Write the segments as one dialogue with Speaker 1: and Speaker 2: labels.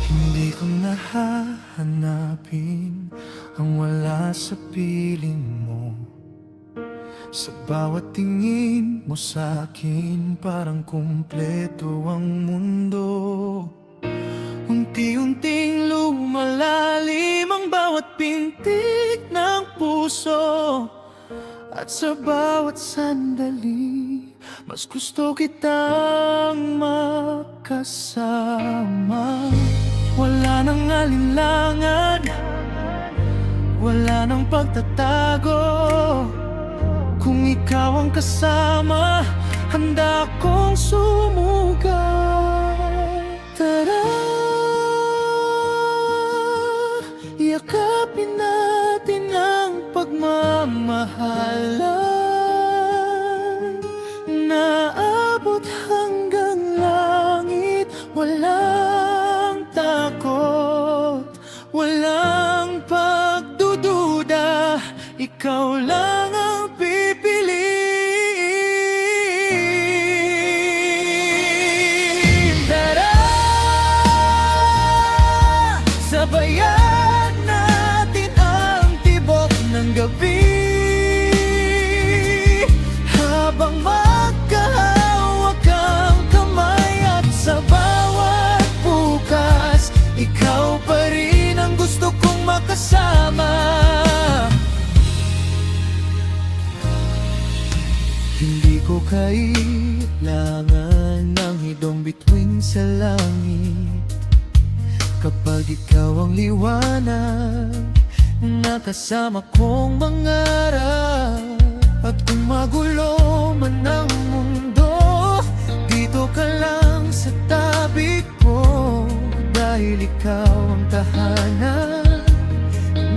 Speaker 1: Hindi ko nahahanapin ang wala sa piling mo. Sa bawat tingin mo sa'kin, parang kumpleto ang mundo. Unti-unting lumalalim ang bawat pintig ng puso. At sa bawat sandali, mas gusto kitang makasama. Wala nang alinlangan, wala nang pagtatago. Kung ikaw ang kasama, handa akong sumugay. Tara, yakapin natin ang pagmamahalan. Naabot hanggang langit, walang takot, walang pagdududa. Ikaw lang ang pipiliin. Tara, sabayan natin ang tibok ng gabi. Habang magkahawak ang kamay, at sa bawat bukas, ikaw pa rin ang gusto kong makasama. Hindi ko kailangan ng hidong bituin sa langit. Kapag ikaw ang liwanag na kasama kong mangarap. At kung magulo man ang mundo, dito ka lang sa tabi ko. Dahil ikaw ang tahanan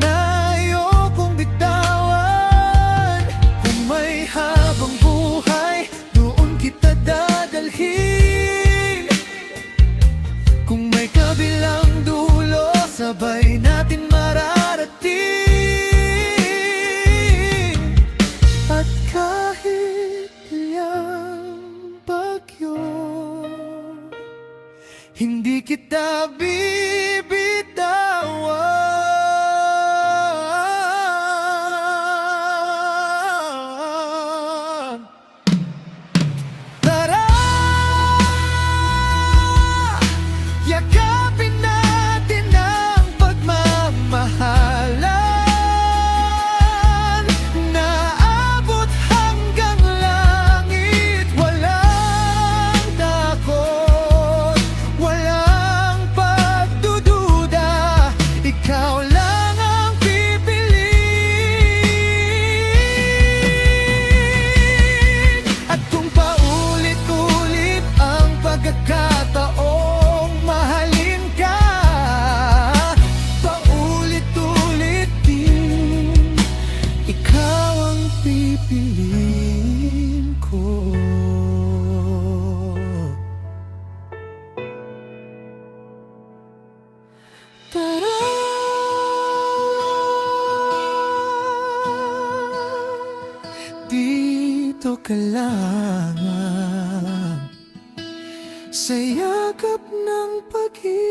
Speaker 1: na ayokong bitawan. Kung may habang buhay, doon kita dadalhin. Kung may kabilang dulo, sabay natin mararating. At kahit ilang bagyo, hindi kita bibitawan. Tara, yakapin natin ang pagmamahalan. Naabot hanggang langit, walang takot, walang pagdududa. Ikaw lang ang pipiliin. At kung paulit-ulit ang pagkakataong mahalin ka, paulit-ulit din, ikaw ang pipiliin ko. Tara, dito ka lang sa yakap ng pag-ibig.